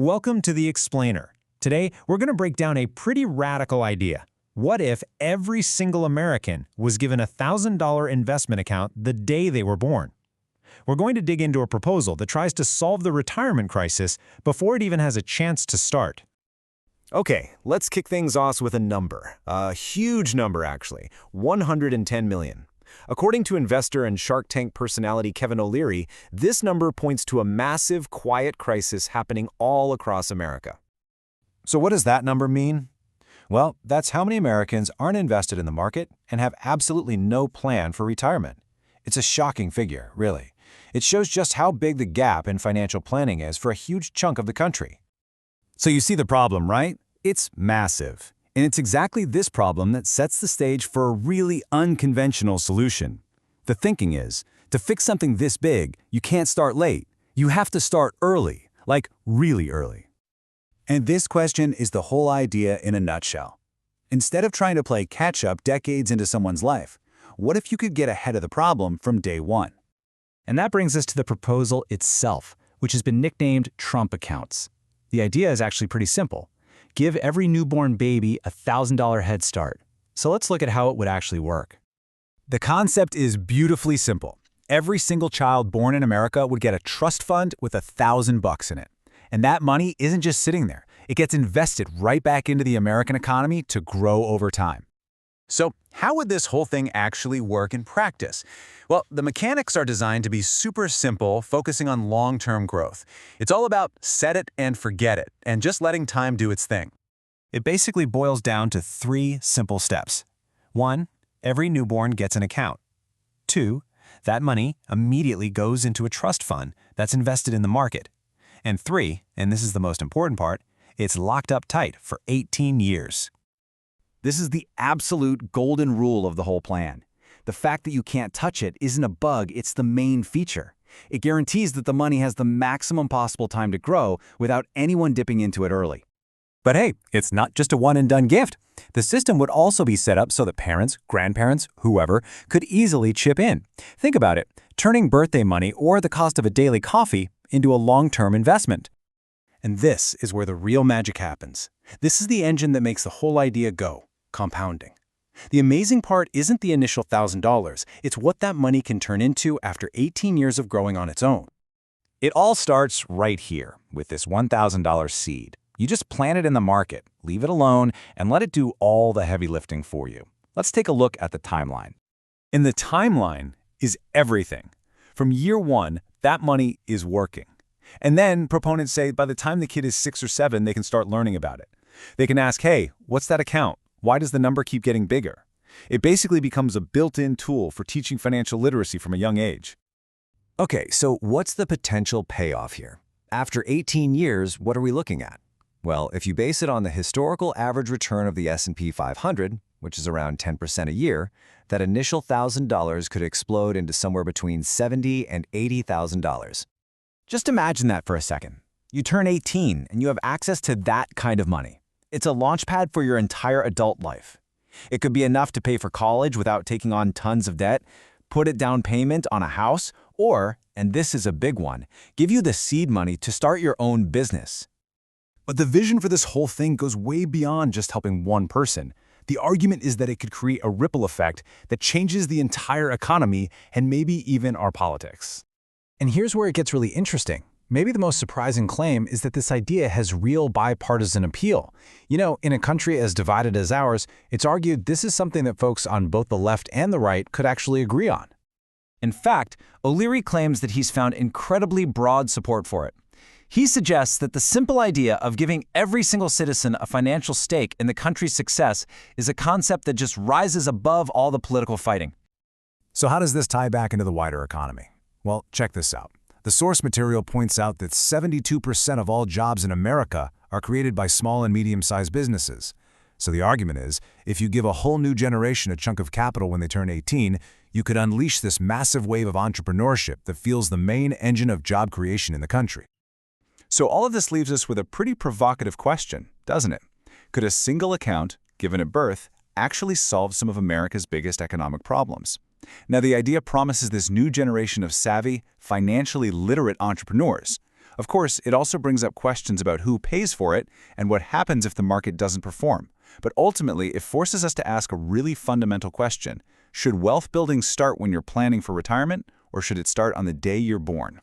Welcome to The Explainer. Today, we're going to break down a pretty radical idea. What if every single American was given a $1,000 investment account the day they were born? We're going to dig into a proposal that tries to solve the retirement crisis before it even has a chance to start. Okay, let's kick things off with a number. A huge number, actually. 110 million. According to investor and Shark Tank personality Kevin O'Leary, this number points to a massive, quiet crisis happening all across America. So what does that number mean? Well, that's how many Americans aren't invested in the market and have absolutely no plan for retirement. It's a shocking figure, really. It shows just how big the gap in financial planning is for a huge chunk of the country. So you see the problem, right? It's massive. And it's exactly this problem that sets the stage for a really unconventional solution. The thinking is, to fix something this big, you can't start late. You have to start early, like really early. And this question is the whole idea in a nutshell. Instead of trying to play catch-up decades into someone's life, what if you could get ahead of the problem from day one? And that brings us to the proposal itself, which has been nicknamed Trump accounts. The idea is actually pretty simple. Give every newborn baby a $1,000 head start. So let's look at how it would actually work. The concept is beautifully simple. Every single child born in America would get a trust fund with $1,000 in it. And that money isn't just sitting there. It gets invested right back into the American economy to grow over time. So how would this whole thing actually work in practice? Well, the mechanics are designed to be super simple, focusing on long-term growth. It's all about set it and forget it, and just letting time do its thing. It basically boils down to 3 simple steps. 1. Every newborn gets an account. 2. That money immediately goes into a trust fund that's invested in the market. And 3, and this is the most important part, it's locked up tight for 18 years. This is the absolute golden rule of the whole plan. The fact that you can't touch it isn't a bug, it's the main feature. It guarantees that the money has the maximum possible time to grow without anyone dipping into it early. But hey, it's not just a one-and-done gift. The system would also be set up so that parents, grandparents, whoever, could easily chip in. Think about it, turning birthday money or the cost of a daily coffee into a long-term investment. And this is where the real magic happens. This is the engine that makes the whole idea go. Compounding. The amazing part isn't the initial $1,000, it's what that money can turn into after 18 years of growing on its own. It all starts right here with this $1,000 seed. You just plant it in the market, leave it alone, and let it do all the heavy lifting for you. Let's take a look at the timeline. In the timeline is everything. From year 1, that money is working. And then proponents say by the time the kid is 6 or 7, they can start learning about it. They can ask, hey, what's that account? Why does the number keep getting bigger? It basically becomes a built-in tool for teaching financial literacy from a young age. Okay, so what's the potential payoff here? After 18 years, what are we looking at? Well, if you base it on the historical average return of the S&P 500, which is around 10% a year, that initial $1,000 could explode into somewhere between $70,000 and $80,000. Just imagine that for a second. You turn 18 and you have access to that kind of money. It's a launchpad for your entire adult life. It could be enough to pay for college without taking on tons of debt, put a down payment on a house, or, and this is a big one, give you the seed money to start your own business. But the vision for this whole thing goes way beyond just helping one person. The argument is that it could create a ripple effect that changes the entire economy and maybe even our politics. And here's where it gets really interesting. Maybe the most surprising claim is that this idea has real bipartisan appeal. You know, in a country as divided as ours, it's argued this is something that folks on both the left and the right could actually agree on. In fact, O'Leary claims that he's found incredibly broad support for it. He suggests that the simple idea of giving every single citizen a financial stake in the country's success is a concept that just rises above all the political fighting. So how does this tie back into the wider economy? Well, check this out. The source material points out that 72% of all jobs in America are created by small and medium-sized businesses. So the argument is, if you give a whole new generation a chunk of capital when they turn 18, you could unleash this massive wave of entrepreneurship that fuels the main engine of job creation in the country. So all of this leaves us with a pretty provocative question, doesn't it? Could a single account, given at birth, actually solve some of America's biggest economic problems? Now, the idea promises this new generation of savvy, financially literate entrepreneurs. Of course, it also brings up questions about who pays for it and what happens if the market doesn't perform. But ultimately, it forces us to ask a really fundamental question. Should wealth building start when you're planning for retirement, or should it start on the day you're born?